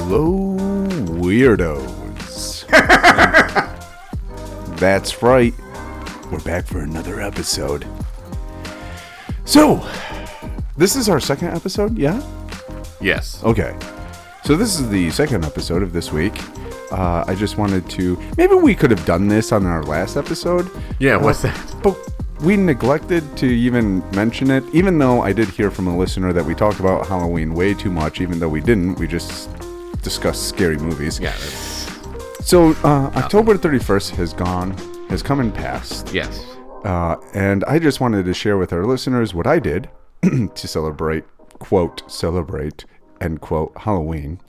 Hello, weirdos. That's right. We're back for another episode. So, this is our second episode, yeah? Yes. Okay. So this is the second episode of this week. I just wanted to... Maybe we could have done this on our last episode. Yeah, what's that? But we neglected to even mention it, even though I did hear from a listener that we talked about Halloween way too much, even though we didn't. We just discussed scary movies. Yeah, that's... So, October 31st has come and passed. Yes. And I just wanted to share with our listeners what I did to celebrate, end quote, Halloween.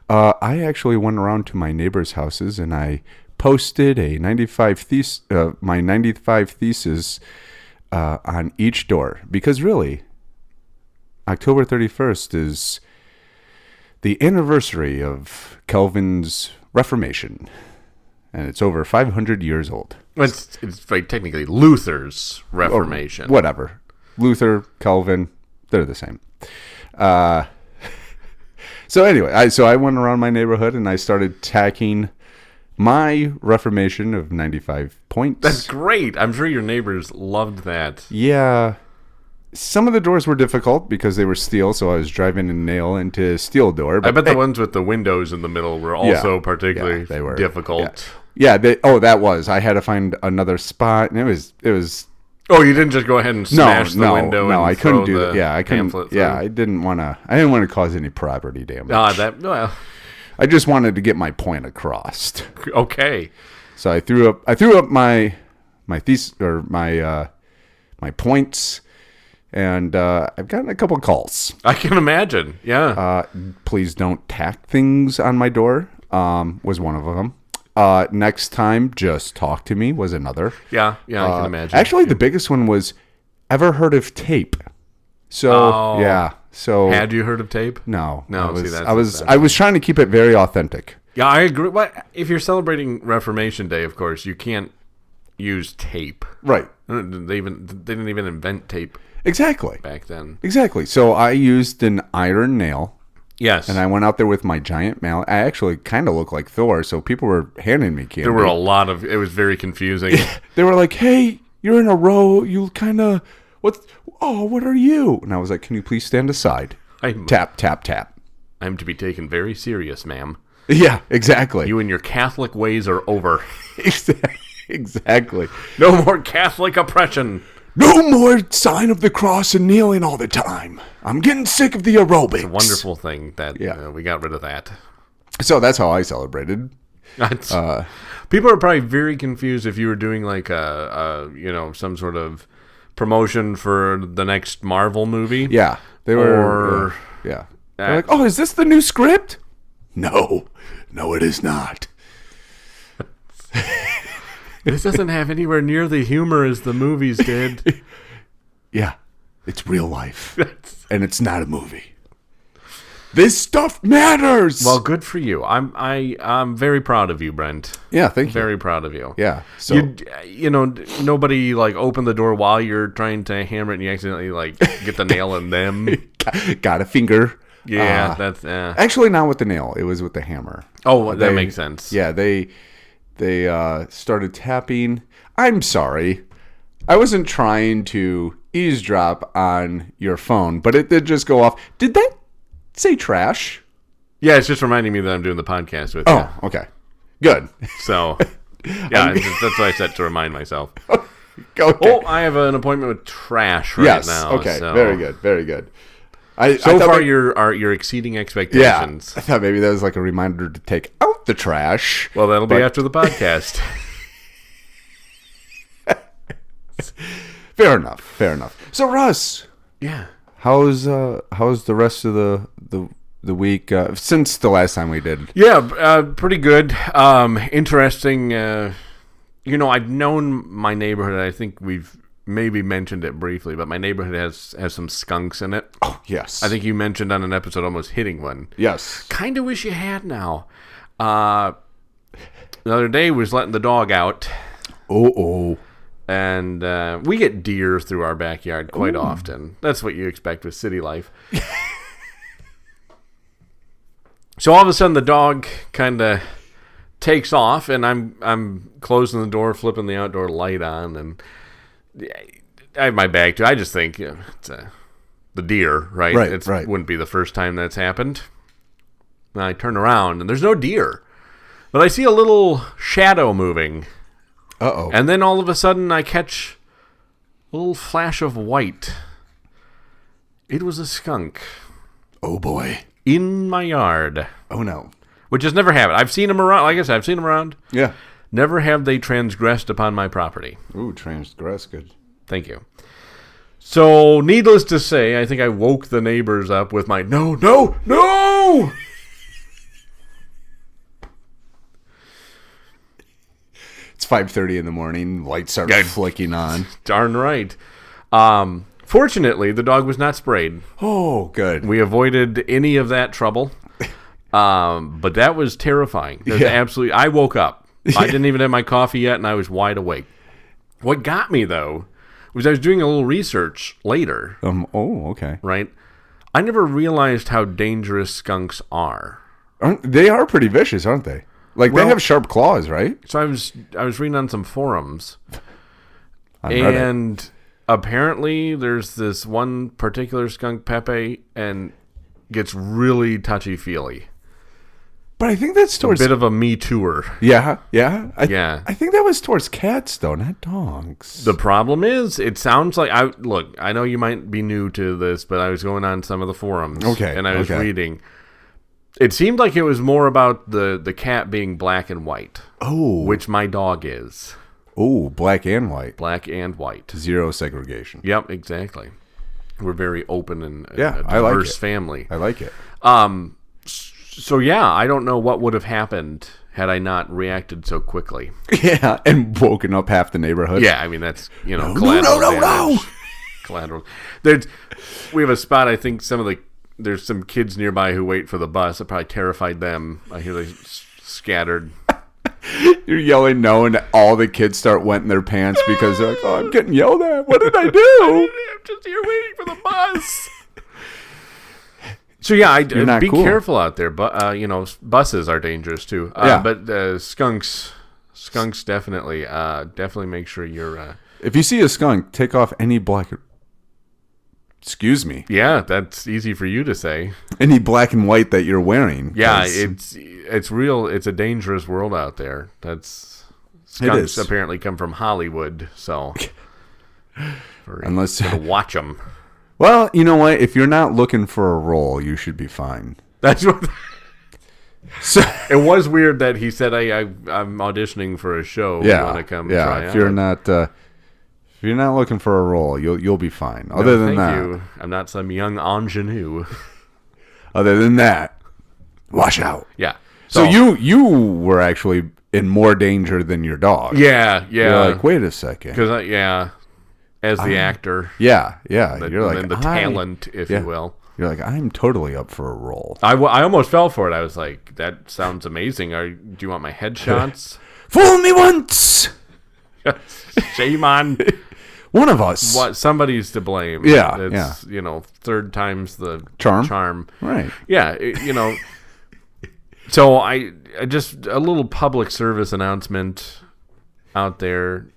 I actually went around to my neighbors' houses and I posted my 95 thesis on each door. Because really, October 31st is the anniversary of Calvin's Reformation. And it's over 500 years old. It's like technically Luther's Reformation. Or whatever. Luther, Calvin, they're the same. So anyway, I went around my neighborhood and I started tacking my Reformation of 95 points. That's great. I'm sure your neighbors loved that. Yeah. Some of the doors were difficult because they were steel, so I was driving a nail into a steel door. But I bet the ones with the windows in the middle were also particularly difficult. Yeah, that was. I had to find another spot, and it was. Oh, you didn't just go ahead and smash the window? No, and I couldn't do that. Yeah, I couldn't. Yeah, I didn't want to cause any property damage. I just wanted to get my point across. Okay. So I threw up my thesis or my points, and I've gotten a couple calls. I can imagine. Yeah. Please don't tack things on my door. Was one of them. Next time, just talk to me was another. Yeah, I can imagine. Actually, the biggest one was, ever heard of tape? So, yeah. So, had you heard of tape? No. I was trying to keep it very authentic. Yeah, I agree. What if you're celebrating Reformation Day? Of course, you can't use tape. Right. They didn't even invent tape. Exactly. Back then. Exactly. So I used an iron nail. Yes. And I went out there with my giant mallet. I actually kind of look like Thor, so people were handing me candy. There were a lot of... It was very confusing. They were like, hey, you're in a row. You kind of... what are you? And I was like, can you please stand aside? Tap, tap, tap. I'm to be taken very serious, ma'am. Yeah, exactly. You and your Catholic ways are over. Exactly. No more Catholic oppression. No more sign of the cross and kneeling all the time. I'm getting sick of the aerobics. It's a wonderful thing that we got rid of that. So that's how I celebrated. People are probably very confused if you were doing like some sort of promotion for the next Marvel movie. Yeah, they were. They're like, oh, is this the new script? No, it is not. This doesn't have anywhere near the humor as the movies did. Yeah, it's real life, and it's not a movie. This stuff matters. Well, good for you. I'm very proud of you, Brent. Yeah, thank you. Very proud of you. Yeah. So nobody like opened the door while you're trying to hammer it, and you accidentally like get the nail in them. Got a finger. Yeah, that's actually not with the nail. It was with the hammer. Oh, that makes sense. Yeah, they started tapping. I'm sorry. I wasn't trying to eavesdrop on your phone, but it did just go off. Did that say trash? Yeah, it's just reminding me that I'm doing the podcast with you. Oh, okay. Good. So, yeah, that's what I said to remind myself. Okay. Oh, I have an appointment with trash right now. Okay, so. Very good, very good. So far, you're exceeding expectations. Yeah, I thought maybe that was like a reminder to take out the trash. Well, that'll be after the podcast. Fair enough. So, Russ. Yeah. How's the rest of the week since the last time we did? Yeah, pretty good. Interesting. I've known my neighborhood. I think we've maybe mentioned it briefly, but my neighborhood has some skunks in it. Oh, yes. I think you mentioned on an episode almost hitting one. Yes. Kind of wish you had now. The other day was letting the dog out. Oh. And we get deer through our backyard quite often. That's what you expect with city life. So all of a sudden the dog kind of takes off, and I'm closing the door, flipping the outdoor light on, and I have my bag too. I just think it's the deer, right? Right. Wouldn't be the first time that's happened. And I turn around, and there's no deer. But I see a little shadow moving. Uh-oh. And then all of a sudden I catch a little flash of white. It was a skunk. Oh, boy. In my yard. Oh, no. Which has never happened. I've seen them around. Like I said, I've seen them around. Yeah. Never have they transgressed upon my property. Ooh, transgress. Good. Thank you. So, needless to say, I think I woke the neighbors up with my no! It's 5:30 in the morning. Lights are flicking on. Darn right. Fortunately, the dog was not sprayed. Oh, good. We avoided any of that trouble. But that was terrifying. That was absolutely. I woke up. I didn't even have my coffee yet, and I was wide awake. What got me, though, was I was doing a little research later. Oh, okay. Right? I never realized how dangerous skunks are. They are pretty vicious, aren't they? Like, they have sharp claws, right? So I was reading on some forums, and apparently there's this one particular skunk, Pepe, and gets really touchy-feely. But I think that's towards a bit of a Me Too'er. Yeah. I think that was towards cats, though, not dogs. The problem is, it sounds like I know you might be new to this, but I was going on some of the forums, and I was reading. It seemed like it was more about the cat being black and white. Oh, which my dog is. Oh, black and white. Black and white. Zero segregation. Yep, exactly. We're very open and a I diverse like family. I like it. So yeah, I don't know what would have happened had I not reacted so quickly. Yeah, and woken up half the neighborhood. Yeah, I mean that's collateral damage. No. Collateral. We have a spot. I think there's some kids nearby who wait for the bus. It probably terrified them. I hear they scattered. You're yelling no, and all the kids start wetting their pants because they're like, "Oh, I'm getting yelled at. What did I do? I'm just here waiting for the bus." So yeah, be careful out there. But buses are dangerous too. But skunks definitely make sure you're. If you see a skunk, take off any black. Excuse me. Yeah, that's easy for you to say. Any black and white that you're wearing. Yeah, it's real. It's a dangerous world out there. Skunks apparently come from Hollywood, so unless watch them. Well, you know what? If you're not looking for a role, you should be fine. That's what. So it was weird that he said, "I'm auditioning for a show. Yeah, you want to come try if out?" If you're not looking for a role, you'll be fine. Other than that, you. I'm not some young ingenue. Other than that, watch out. Yeah. So you were actually in more danger than your dog. Yeah. You're like, wait a second. Because as the actor. Yeah. You're like the talent, if you will. You're like, I'm totally up for a role. I almost fell for it. I was like, that sounds amazing. Do you want my headshots? Fool me once. Shame on one of us. What? Somebody's to blame. Yeah. It's, third time's the charm. Right. Yeah. So I just a little public service announcement out there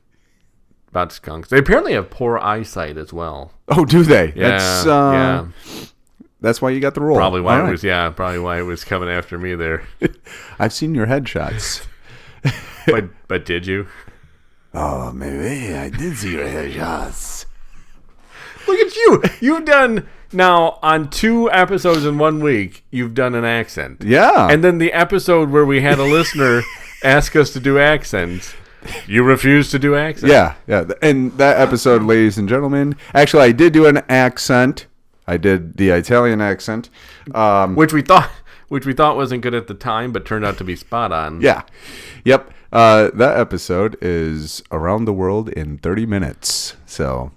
about skunks. They apparently have poor eyesight as well. Oh, do they? Yeah. That's why you got the role. Probably why it was coming after me there. I've seen your headshots. But did you? Oh, maybe I did see your headshots. Look at you. You've done now on 2 episodes in 1 week. You've done an accent. Yeah. And then the episode where we had a listener ask us to do accents, you refused to do accents. Yeah. And that episode, ladies and gentlemen, actually, I did do an accent. I did the Italian accent, which we thought wasn't good at the time, but turned out to be spot on. Yeah. Yep. That episode is Around the World in 30 minutes. So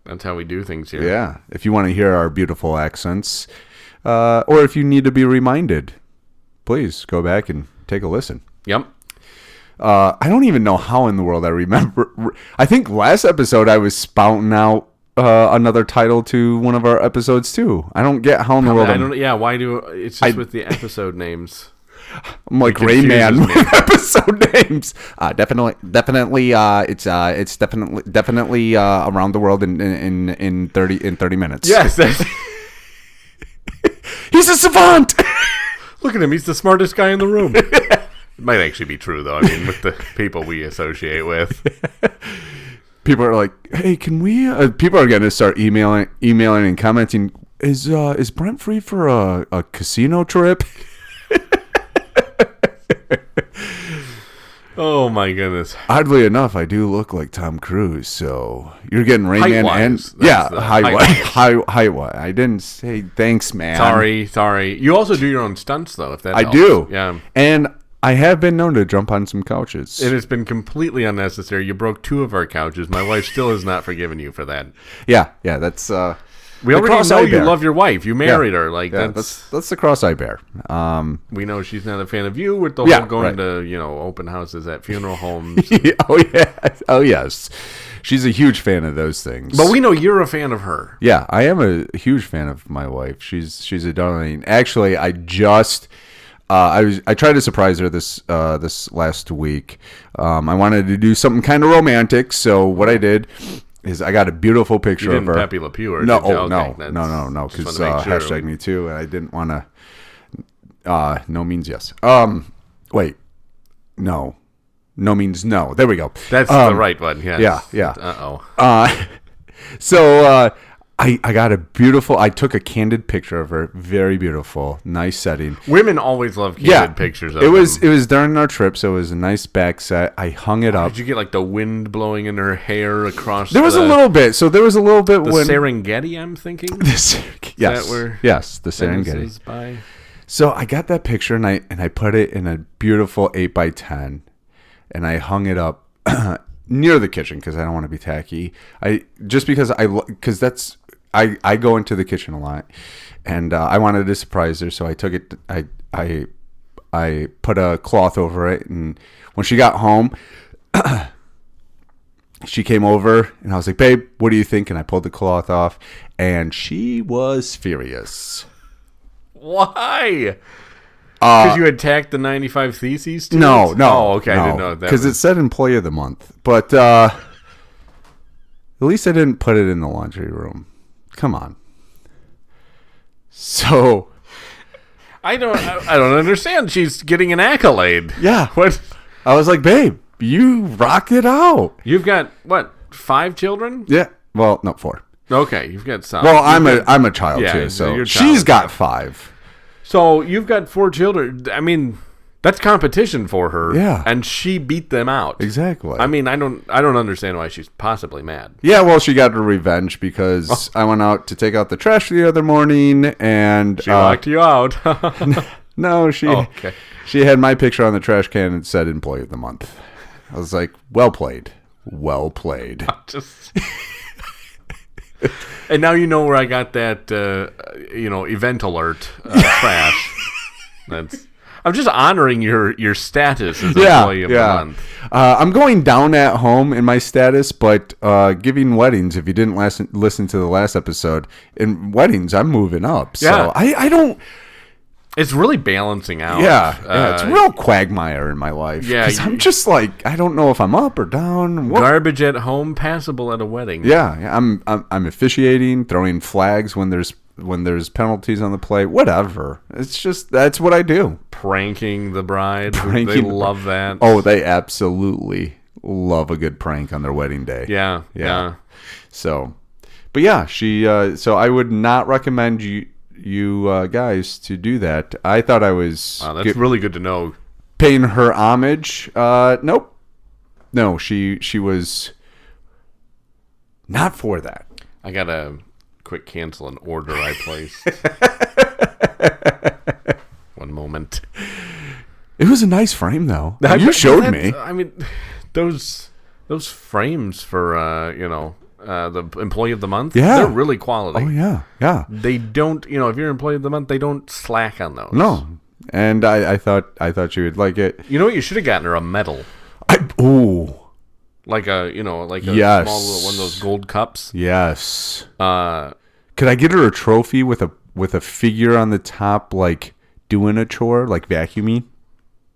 that's how we do things here. Yeah. If you want to hear our beautiful accents, or if you need to be reminded, please go back and take a listen. Yep. I don't even know how in the world I remember. I think last episode I was spouting out another title to one of our episodes too. I don't get how in the world. I don't. Yeah, why do it's just with the episode names? I'm like Rain Man with episode names. Definitely. It's definitely around the world in 30 minutes. Yes, that's. He's a savant. Look at him. He's the smartest guy in the room. It might actually be true, though. I mean, with the people we associate with. People are like, hey, can we... people are going to start emailing and commenting, is Brent free for a casino trip? Oh, my goodness. Oddly enough, I do look like Tom Cruise, so you're getting Rain Man and... height-wise. I didn't say thanks, man. Sorry. You also do your own stunts, though, if that helps. I do. Yeah. And I have been known to jump on some couches. It has been completely unnecessary. You broke 2 of our couches. My wife still has not forgiven you for that. Yeah, that's... we already know you love your wife. You married her. Like that's the cross I bear. We know she's not a fan of you with the whole going to open houses at funeral homes. Oh yes, she's a huge fan of those things. But we know you're a fan of her. Yeah, I am a huge fan of my wife. She's a darling. Actually, I just. I tried to surprise her this last week. I wanted to do something kind of romantic, so what I did is I got a beautiful picture of her. Pepe Le Pew or no, okay, no, because hashtag me too, and I didn't want to. No means yes. Wait, no means no. There we go. That's the right one. Yes. Yeah. Uh-oh. So I got a beautiful. I took a candid picture of her. Very beautiful, nice setting. Women always love candid pictures of them. It was during our trip, so it was a nice back set. I hung it up. Did you get like the wind blowing in her hair across? There was a little bit. So there was a little bit the when Serengeti. I'm thinking. Yes, the Serengeti. By? So I got that picture and I put it in a beautiful 8x10, and I hung it up near the kitchen because I don't want to be tacky. Because I go into the kitchen a lot, and I wanted to surprise her, so I took it. I put a cloth over it, and when she got home, she came over, and I was like, "Babe, what do you think?" And I pulled the cloth off, and she was furious. Why? Because you attacked the 95 Theses? No. Oh, okay. I didn't know that. Because it said Employee of the Month, but at least I didn't put it in the laundry room. Come on. So I don't understand. She's getting an accolade. Yeah. What? I was like, babe, you rocked it out. You've got what? 5 children? Yeah. Well, no, 4. Okay, you've got some. Well, I'm a child too, so she's got 5. So you've got 4 children. I mean, that's competition for her. Yeah. And she beat them out. Exactly. I mean, I don't understand why she's possibly mad. Yeah, well, she got her revenge because I went out to take out the trash the other morning and she locked you out. No, she had my picture on the trash can and said Employee of the Month. I was like, well played. And now you know where I got that event alert trash. I'm just honoring your status as Employee of the Month. I'm going down at home in my status, but giving weddings, if you didn't listen to the last episode, in weddings, I'm moving up. So I don't... It's really balancing out. Yeah, it's a real quagmire in my life. Yeah, because I'm just like, I don't know if I'm up or down. Garbage at home, passable at a wedding. Yeah, I'm officiating, throwing flags when there's penalties on the play, whatever. It's just, that's what I do. Pranking the bride. They love that. Oh, they absolutely love a good prank on their wedding day. Yeah. So, but yeah, she. So I would not recommend you guys to do that. I thought I was. Wow, that's really good to know. Paying her homage. Nope. No, she was not for that. I gotta quick cancel an order I placed. One moment. It was a nice frame, though. You showed me. I mean, those frames for the Employee of the Month. Yeah, they're really quality. Oh yeah. They don't. If you're Employee of the Month, they don't slack on those. No. And I thought you would like it. You know what? You should have gotten her a medal. like a Yes. small little one of those gold cups. Yes. Uh, Could I get her a trophy with a figure on the top, like doing a chore, like vacuuming?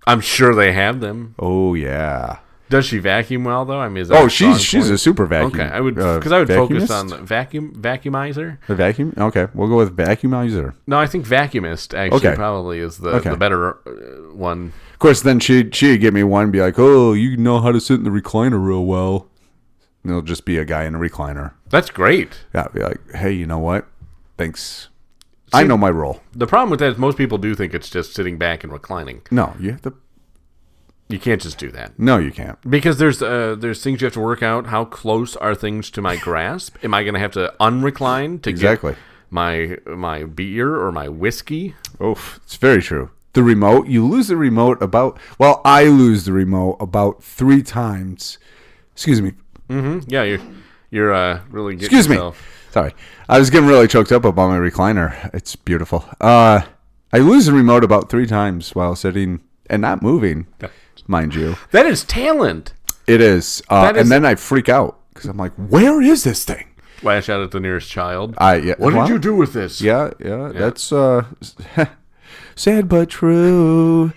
I'm sure they have them. Oh yeah. Does she vacuum well though? I mean, is that she's a super vacuum. Okay, I would because I would focus vacuumist? on the vacuumizer. A vacuum? Okay, we'll go with vacuumizer. No, I think vacuumist actually Okay. probably is the better one. Of course, then she'd get me one and be like, oh, you know how to sit in the recliner real well. And it'll just be a guy in a recliner. That's great. Yeah, I'd be like, hey, you know what? Thanks. I know my role. The problem with that is most people do think it's just sitting back and reclining. No, you have to. You can't just do that. No, you can't. Because there's things you have to work out. How close are things to my grasp? Am I going to have to unrecline to get my beer or my whiskey? Oof, it's very true. The remote, you lose the remote I lose the remote about 3 times. Excuse me. Mm-hmm. Yeah, you're really getting Excuse yourself. me. Sorry. I was getting really choked up about my recliner. It's beautiful. I lose the remote about 3 times while sitting and not moving, mind you. That is talent. It is. And then I freak out because I'm like, where is this thing? Lash out at the nearest child. Yeah. What did you do with this? Yeah. That's sad but true.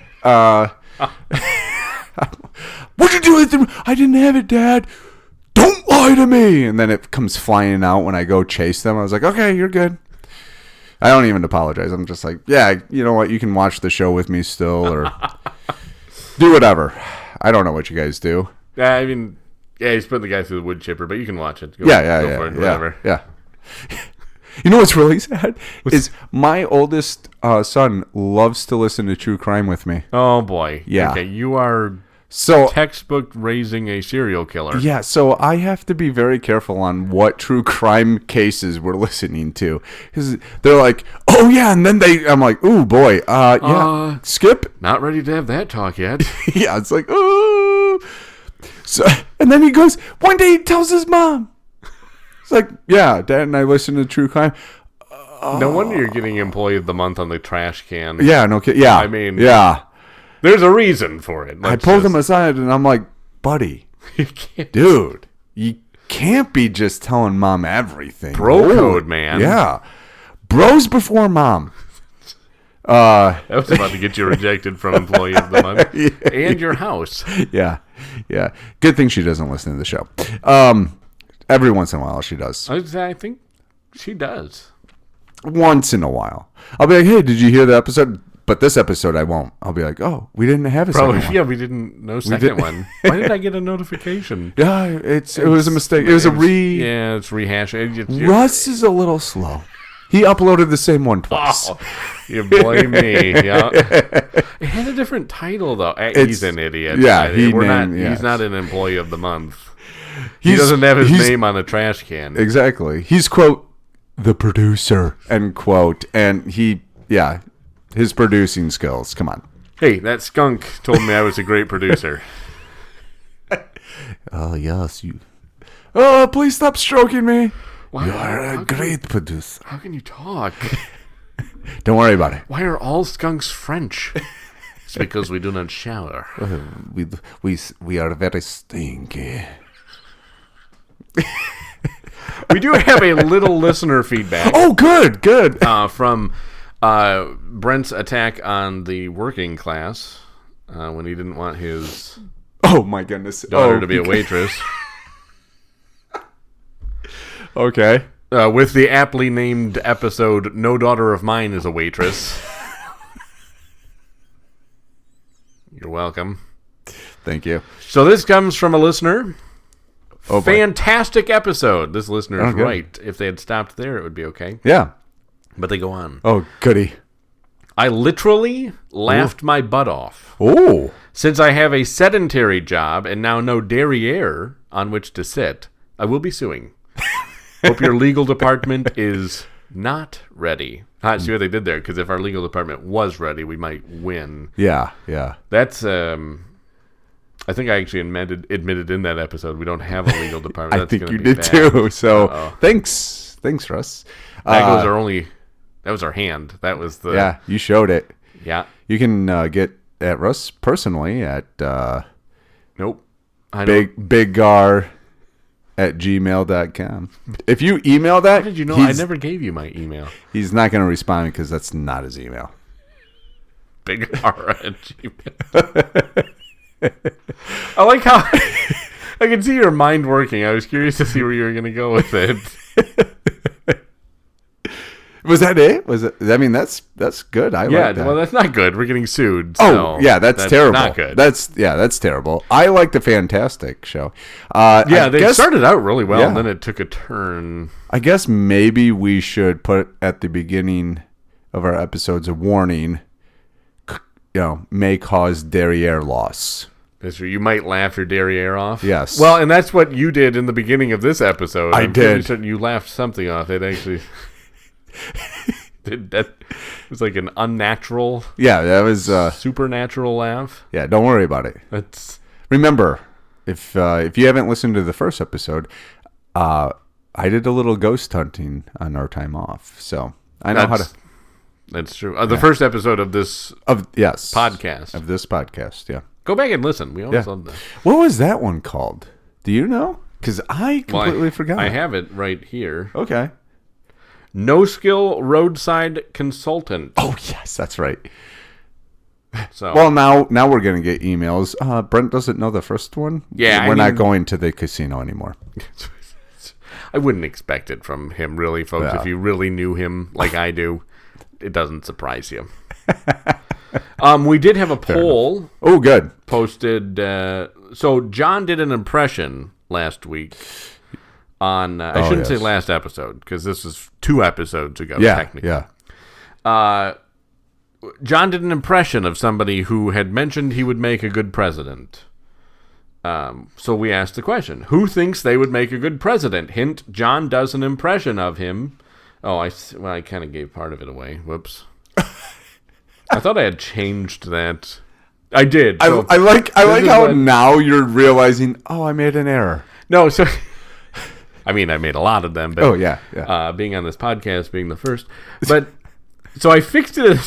What'd you do with it? I didn't have it, Dad. Don't lie to me. And then it comes flying out when I go chase them. I was like, okay, you're good. I don't even apologize. I'm just like, yeah, you know what? You can watch the show with me still or do whatever. I don't know what you guys do. Yeah, I mean, he's putting the guy through the wood chipper, but you can watch it. Go for it, whatever. Yeah. You know what's really sad? Is my oldest son loves to listen to true crime with me. Oh, boy. Yeah. Okay, you are textbook raising a serial killer. Yeah, so I have to be very careful on what true crime cases we're listening to. Because they're like, oh, yeah, and then I'm like, ooh, boy, skip. Not ready to have that talk yet. Yeah, it's like, ooh. So, and then he goes, one day he tells his mom. It's like, yeah, Dad and I listen to true crime. No wonder you're getting Employee of the Month on the trash can. Yeah, no kidding. Yeah, I mean, yeah. There's a reason for it. I pulled him aside and I'm like, buddy, dude, you can't be just telling mom everything. Bro code, man. Yeah. Bros before mom. That was about to get you rejected from Employee of the Month and your house. Yeah. Good thing she doesn't listen to the show. Every once in a while she does. I think she does. Once in a while. I'll be like, hey, did you hear the episode? But this episode I won't. I'll be like, oh, we didn't have a second one. Yeah, we didn't know second one. Why did I get a notification? Yeah, it was a mistake. It was it's rehashing. Russ is a little slow. He uploaded the same one twice. Oh, you blame me. Yeah. It had a different title though. He's an idiot. Yeah, he's not an Employee of the Month. He doesn't have his name on a trash can. Exactly. He's quote the producer end quote, and his producing skills. Come on. Hey, that skunk told me I was a great producer. Oh yes, you. Oh, please stop stroking me. Why, you are a great producer. How can you talk? Don't worry about it. Why are all skunks French? It's because we do not shower. We are very stinky. We do have a little listener feedback. Oh, good. From Brent's attack on the working class when he didn't want his my goodness daughter to be a waitress. Okay. With the aptly named episode, No Daughter of Mine is a Waitress. You're welcome. Thank you. So this comes from a listener. Oh, fantastic episode. This listener is right. If they had stopped there, it would be okay. Yeah. But they go on. Oh, goody. I literally laughed my butt off. Oh. Since I have a sedentary job and now no derriere on which to sit, I will be suing. Hope your legal department is not ready. See what they did there? Because if our legal department was ready, we might win. Yeah. That's, I think I actually admitted in that episode we don't have a legal department. I think you did too. So thanks, Russ. That was our hand. That was the... Yeah, you showed it. Yeah. You can get at Russ personally at... Nope. biggar@gmail.com. If you email that, How did you know I never gave you my email? He's not going to respond because that's not his email. biggar@gmail. I like how I can see your mind working. I was curious to see where you were going to go with it. Was that it? Was it? I mean, that's good. I like that. Well, that's not good. We're getting sued. So that's terrible. Not good. That's terrible. I like the Fantastic show. They started out really well, and then it took a turn. I guess maybe we should put at the beginning of our episodes a warning. May cause derriere loss. That's true. You might laugh your derriere off. Yes. Well, and that's what you did in the beginning of this episode. I did. You laughed something off. It actually. That was like an unnatural. Yeah, that was supernatural laugh. Yeah, don't worry about it. Remember, if you haven't listened to the first episode, I did a little ghost hunting on our time off, so I know how to. That's true. The first episode of this podcast. Of this podcast, yeah. Go back and listen. We always love that. What was that one called? Do you know? Because I completely forgot. I have it right here. Okay. No Skill Roadside Consultant. Oh, yes, that's right. So well, now we're going to get emails. Brent doesn't know the first one. Yeah, we're not going to the casino anymore. I wouldn't expect it from him, really, folks. Yeah. If you really knew him like I do, it doesn't surprise you. We did have a poll. Oh, good. Posted. So John did an impression last week on. I shouldn't say last episode because this was 2 episodes ago. Technically. Yeah. John did an impression of somebody who had mentioned he would make a good president. So we asked the question: who thinks they would make a good president? Hint: John does an impression of him. Oh, I kind of gave part of it away. Whoops. I thought I had changed that. I did. So I like how now you're realizing, I made an error. No, so I mean, I made a lot of them, but yeah. Being on this podcast, being the first. But so I fixed it.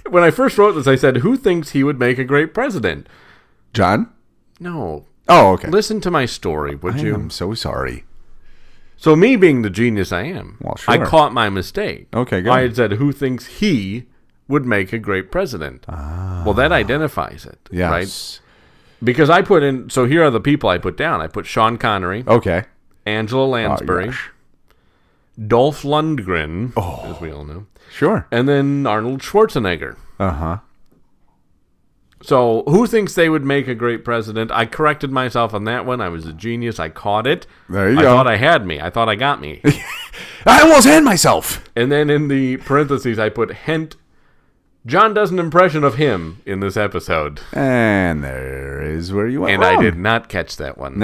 When I first wrote this, I said, who thinks he would make a great president? John? No. Oh, okay. Listen to my story, would you? I'm so sorry. So me being the genius I am, sure. I caught my mistake. Okay, good. I had said, who thinks he would make a great president? Well, that identifies it, right? Because I put in, so here are the people I put down. I put Sean Connery. Okay. Angela Lansbury. Dolph Lundgren, as we all know. Sure. And then Arnold Schwarzenegger. Uh-huh. So, who thinks they would make a great president? I corrected myself on that one. I was a genius. I caught it. There you go. I thought I had me. I thought I got me. I almost had myself. And then in the parentheses, I put, hint, John does an impression of him in this episode. And there is where you went wrong. wrong. I did not catch that one.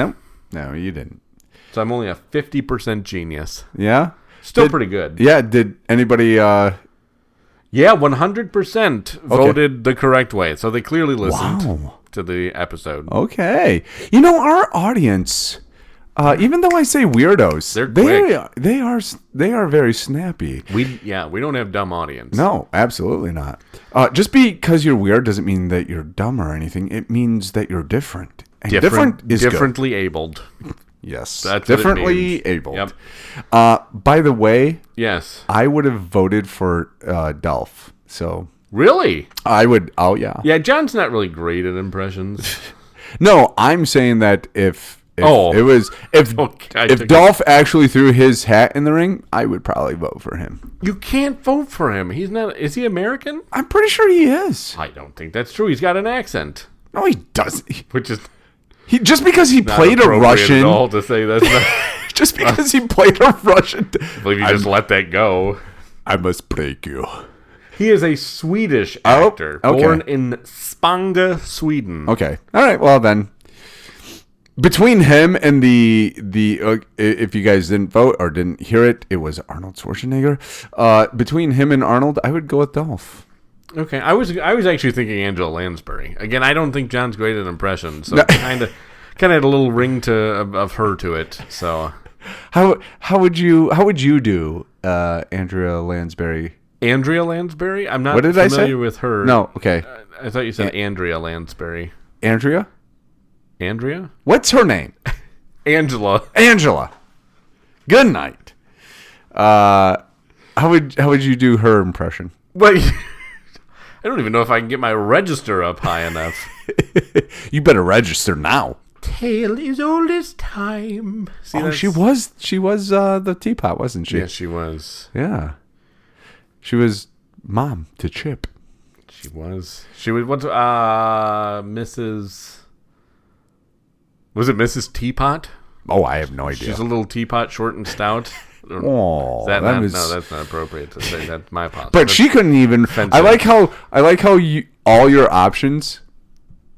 No, you didn't. So I'm only a 50% genius. Yeah? Still pretty good. Yeah, did anybody... Yeah, 100% voted the correct way. So they clearly listened to the episode. Okay. You know, our audience, even though I say weirdos, they are very snappy. We don't have dumb audience. No, absolutely not. Just because you're weird doesn't mean that you're dumb or anything. It means that you're different. And different is differently abled. Yes. That's differently abled. Yep. By the way, yes, I would have voted for Dolph. So really, I would. Oh yeah. Yeah, John's not really great at impressions. No, I'm saying that if Dolph actually threw his hat in the ring, I would probably vote for him. You can't vote for him. He's not. Is he American? I'm pretty sure he is. I don't think that's true. He's got an accent. No, he doesn't. Which is. Just because he played a Russian. At all to say that's not, just because he played a Russian. I believe you just let that go. I must break you. He is a Swedish actor, born in Spånga, Sweden. Okay, all right. Well then, between him and the if you guys didn't vote or didn't hear it, it was Arnold Schwarzenegger. Between him and Arnold, I would go with Dolph. Okay, I was actually thinking Angela Lansbury. Again, I don't think John's great at impressions, so kind of had a little ring of her to it. So, how would you do Andrea Lansbury? Andrea Lansbury? I'm not what did I say? with her. No, okay. I thought you said Andrea Lansbury. Andrea? Andrea? What's her name? Angela. Angela. Good night. How would you do her impression? Wait, I don't even know if I can get my register up high enough. You better register now. Tale as old as time. See, she was the teapot, wasn't she? Yes, she was. Yeah. She was mom to Chip. She was. What's Mrs. Was it Mrs. Teapot? Oh, I have no idea. She's a little teapot, short and stout. Oh, No, that's not appropriate to say. That's my apology. But she couldn't even. Offensive. I like how you all your options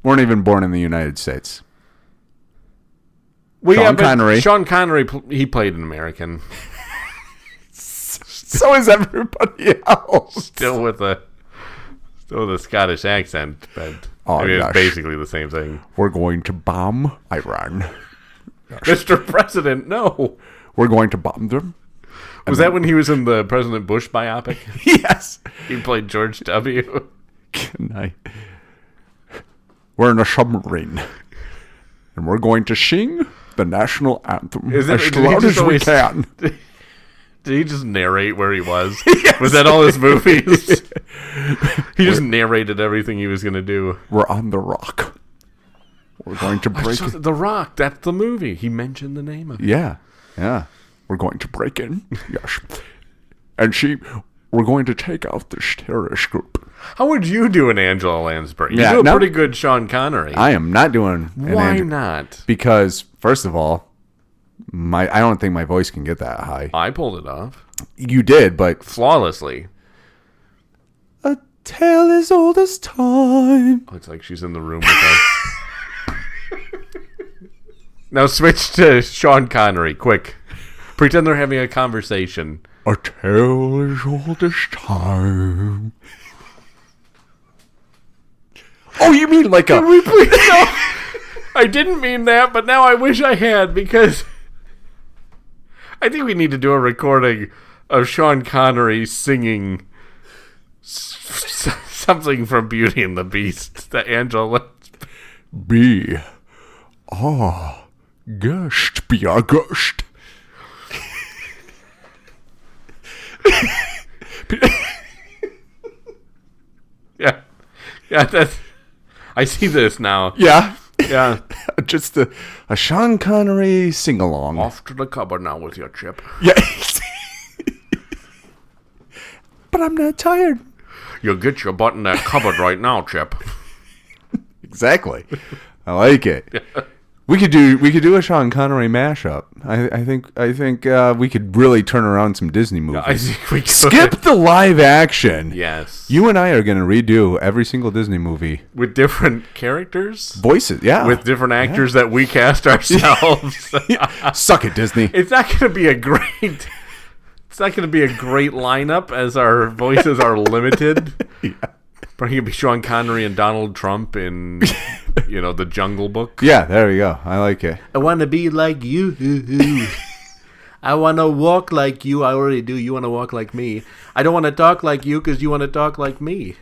weren't even born in the United States. Well, Sean Connery. Sean Connery, he played an American. So is everybody else. Still with a Scottish accent, but it's basically the same thing. We're going to bomb Iran. Mr. President, no. We're going to bomb them. Was that when he was in the President Bush biopic? Yes. He played George W. Good night. We're in a submarine. And we're going to sing the national anthem as loud as we can. Did he just narrate where he was? Yes. Was that all his movies? He just narrated everything he was going to do. We're on the Rock. We're going to break it. The Rock, that's the movie. He mentioned the name of it. Yeah. We're going to break in. Yes. And we're going to take out this terrorist group. How would you do an Angela Lansbury? You do a pretty good Sean Connery. I am not doing Why not? Because, first of all, I don't think my voice can get that high. I pulled it off. You did, but... flawlessly. A tale as old as time. Looks like she's in the room with us. Now switch to Sean Connery, quick. Pretend they're having a conversation. A tale as old as time. Oh, you mean like Can we please? No, I didn't mean that, but now I wish I had, because I think we need to do a recording of Sean Connery singing something from Beauty and the Beast that Angela... Be our guest. Be our guest. Yeah, that's... I see this now. Yeah. Just a Sean Connery sing-along. Off to the cupboard now with your Chip. Yeah. But I'm not tired. You'll get your butt in that cupboard right now, Chip. Exactly. I like it. We could do a Sean Connery mashup. I think we could really turn around some Disney movies. I think we could. Skip the live action. Yes. You and I are going to redo every single Disney movie with different characters, voices. Yeah. With different actors that we cast ourselves. Suck it, Disney. It's not going to be a great. It's not going to be a great lineup as our voices are limited. Yeah. Probably going to be Sean Connery and Donald Trump in, The Jungle Book. Yeah, there we go. I like it. I want to be like you. I want to walk like you. I already do. You want to walk like me. I don't want to talk like you because you want to talk like me.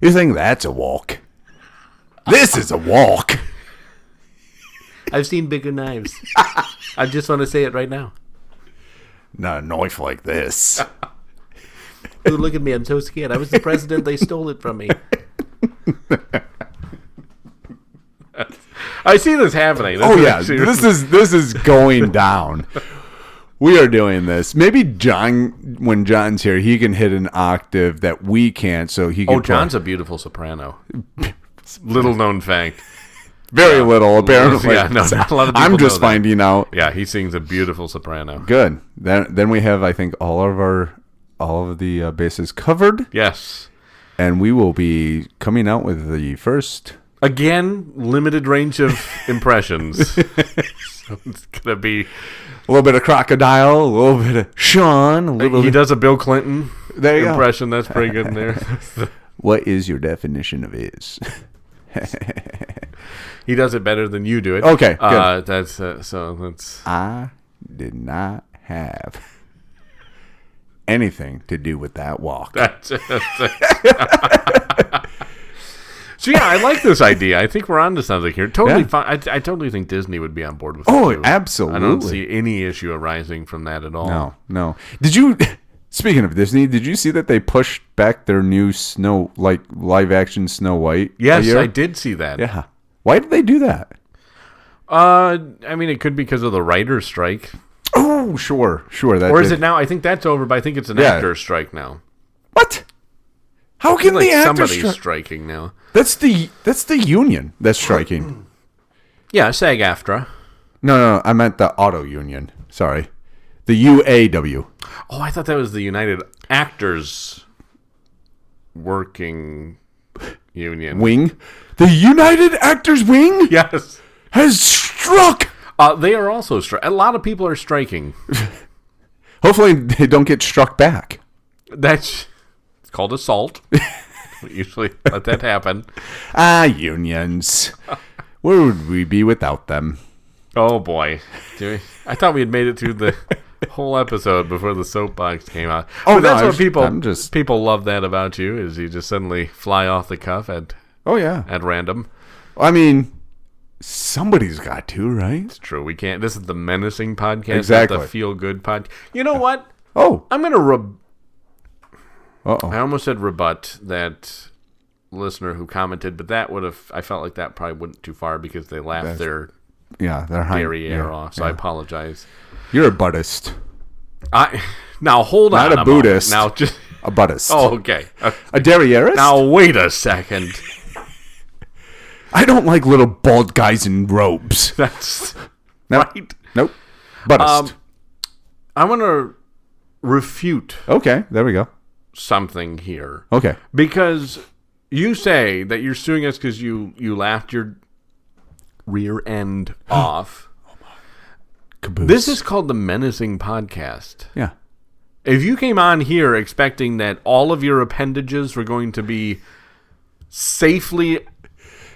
You think that's a walk? This is a walk. I've seen bigger knives. I just want to say it right now. Not a knife like this. Ooh, look at me. I'm so scared. I was the president. They stole it from me. I see this happening. This is going down. We are doing this. Maybe John, when John's here, he can hit an octave that we can't, so he can... Oh, John's a beautiful soprano. Little known fact. Very little, apparently. Yeah, no, not a lot of people I'm just know finding out. Yeah, he sings a beautiful soprano. Good. Then we have, I think, all of the bases covered. Yes. And we will be coming out with the first... Again, limited range of impressions. So it's going to be... A little bit of Crocodile, a little bit of Sean. He does a Bill Clinton impression. Go. That's pretty good in there. What is your definition of is? He does it better than you do it. Okay, good. That's. I did not have anything to do with that walk. So yeah, I like this idea. I think we're on to something here. Totally Yeah. fine. I totally think Disney would be on board with Oh, it too. absolutely. I don't see any issue arising from that at all. No. Did you? Speaking of Disney, did you see that they pushed back their new live action Snow White? Yes, a year? I did see that. Yeah. Why did they do that? I mean, it could be because of the writer's strike. Oh, sure. That Or is it now? I think that's over, but I think it's an actor's strike now. What? How I can feel like the actors somebody's strike? striking now. That's the union that's striking. Yeah, SAG-AFTRA. No, I meant the auto union. Sorry. The UAW. Oh, I thought that was the United Actors Working Union. Wing. The United Actors Wing Yes. has struck. They are also striking. A lot of people are striking. Hopefully they don't get struck back. It's called assault. We usually let that happen. Unions. Where would we be without them? Oh, boy. I thought we had made it through the whole episode before the soapbox came out. Oh, But that's what I'm just... people love that about you, is you just suddenly fly off the cuff at random. I mean, somebody's got to, right? It's true. We can't. This is the menacing podcast, Exactly. not the feel-good podcast. You know what? Oh. I'm going to Uh-oh. I almost said rebut that listener who commented, but that would have, I felt like that probably went too far because they laughed their they're derriere off, so I apologize. You're a Buddhist. Now hold on. Not a Buddhist. Now just A Buddhist. Oh, okay. A derrierist? Now wait a second. I don't like little bald guys in robes. That's Nope. right. Nope. Buddhist. I want to refute Okay, there we go. something here. Okay. Because you say that you're suing us because you laughed your rear end off. Caboose. This is called the Menacing Podcast. Yeah. If you came on here expecting that all of your appendages were going to be safely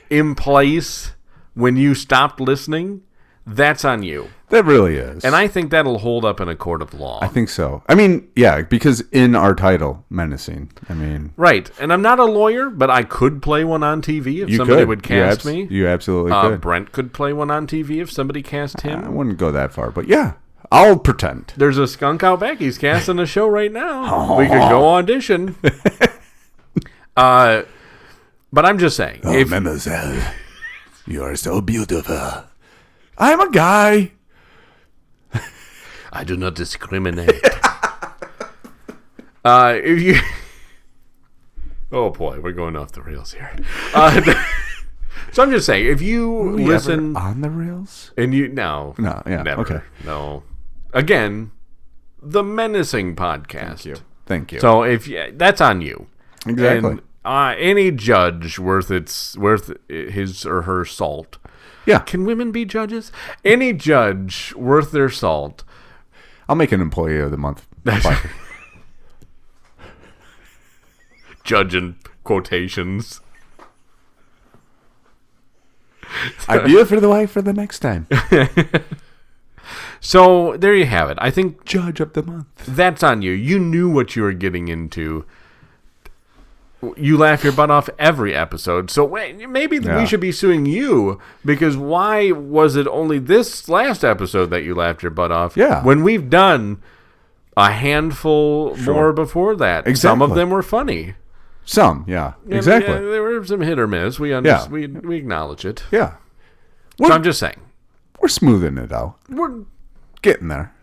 in place when you stopped listening, that's on you. That really is. And I think that'll hold up in a court of law. I think so. I mean, yeah, because in our title, menacing. I mean, Right. And I'm not a lawyer, but I could play one on TV if you somebody could. would cast me. You absolutely could. Brent could play one on TV if somebody cast him. I wouldn't go that far, but yeah, I'll pretend. There's a skunk out back. He's casting a show right now. We could go audition. But I'm just saying. Oh, mademoiselle, you are so beautiful. I'm a guy. I do not discriminate. If you... Oh, boy. We're going off the rails here. So I'm just saying, if you listen... on the rails? And you... No. No, yeah, Never. okay. No. Again, the Menacing Podcast. Thank you. So if that's on you. Exactly. And any judge worth his or her salt. Yeah. Can women be judges? Any judge worth their salt. I'll make an employee of the month. Judge in quotations. Idea for the wife for the next time. So there you have it. I think Judge of the month. that's on you. You knew what you were getting into. You laugh your butt off every episode. So maybe we should be suing you, because why was it only this last episode that you laughed your butt off? Yeah. When we've done a handful more before that. Exactly. Some of them were funny. Some, yeah. Exactly. Yeah, there were some hit or miss. We acknowledge it. Yeah. So I'm just saying. We're smoothing it out. We're Getting there.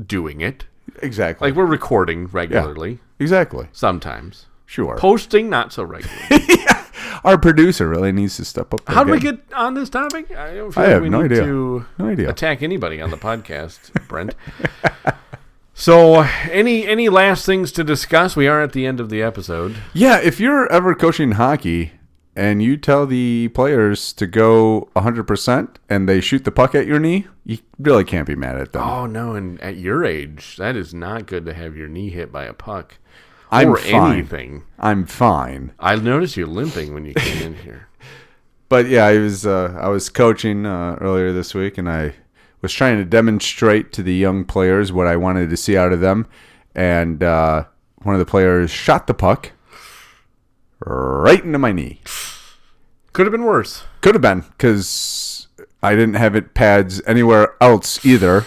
doing it. Exactly. Like, we're recording regularly. Yeah. Exactly. Sometimes. Sure. Posting, not so regularly. Our producer really needs to step up. How did we get on this topic? I don't feel I like have we no need idea. to No idea. attack anybody on the podcast, Brent. So, any last things to discuss? We are at the end of the episode. Yeah, if you're ever coaching hockey and you tell the players to go 100% and they shoot the puck at your knee, you really can't be mad at them. Oh, no, and at your age, that is not good to have your knee hit by a puck. I'm or fine. anything. I'm fine. I noticed you limping when you came in here. But yeah, I was coaching earlier this week, and I was trying to demonstrate to the young players what I wanted to see out of them. And one of the players shot the puck right into my knee. Could have been worse. Could have been, because I didn't have it pads anywhere else either.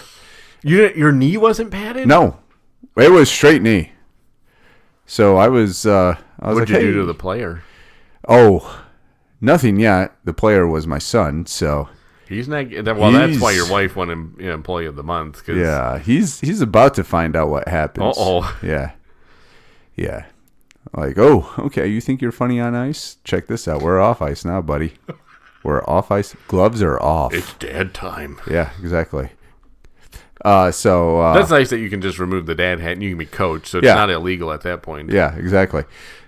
Your knee wasn't padded? No, it was straight knee. So I was What like, did you hey. do to the player? Oh, nothing yet. The player was my son, so He's not. Well, that's why your wife won Employee of the Month. Cause, yeah, he's about to find out what happens. Uh-oh. Yeah. Like, oh, okay, you think you're funny on ice? Check this out. We're off ice now, buddy. We're off ice. Gloves are off. It's dad time. Yeah, exactly. That's nice that you can just remove the dad hat and you can be coach, so it's not illegal at that point. Yeah, exactly.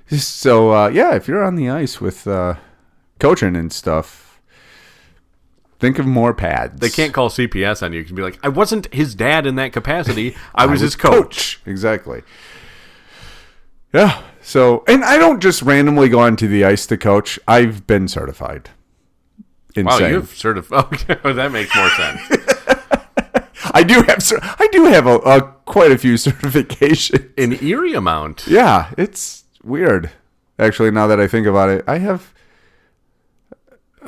So, if you're on the ice with coaching and stuff, think of more pads. They can't call CPS on you. You can be like, I wasn't his dad in that capacity. I was his coach. Exactly. Yeah. So, and I don't just randomly go onto the ice to coach. I've been certified. Insane. Wow, you've certified. Okay, that makes more sense. I do have a quite a few certifications. An eerie amount. Yeah, it's weird. Actually, now that I think about it, I have.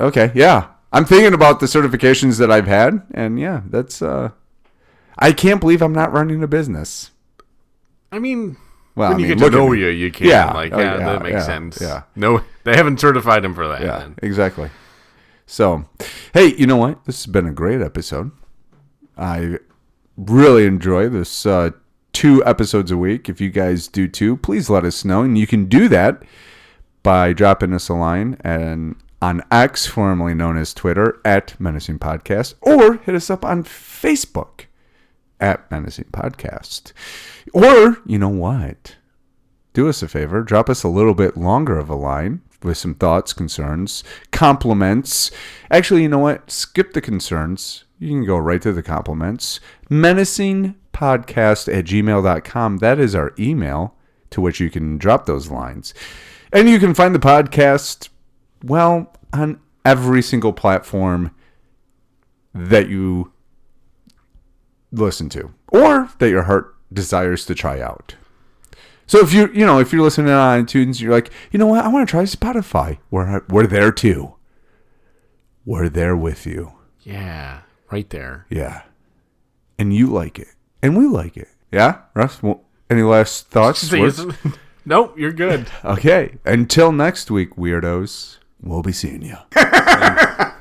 Okay, yeah, I'm thinking about the certifications that I've had, and yeah, that's. I can't believe I'm not running a business. I mean, well, when you get to know you can. Yeah, that makes sense. Yeah. No, they haven't certified him for that. Yeah, then. exactly. So, hey, you know what? This has been a great episode. I really enjoy this 2 episodes a week. If you guys do too, please let us know. And you can do that by dropping us a line on X, formerly known as Twitter, at Menacing Podcast, or hit us up on Facebook at Menacing Podcast. Or, you know what? Do us a favor. Drop us a little bit longer of a line with some thoughts, concerns, compliments. Actually, you know what? Skip the concerns. You can go right to the compliments. menacingpodcast@gmail.com. That is our email to which you can drop those lines. And you can find the podcast, well, on every single platform that you listen to or that your heart desires to try out. So if you're listening on iTunes, you're like, you know what? I want to try Spotify. We're there too. We're there with you. Yeah, right there. Yeah. And you like it. And we like it. Yeah? Russ, any last thoughts? Nope, you're good. Okay. Until next week, weirdos, we'll be seeing you.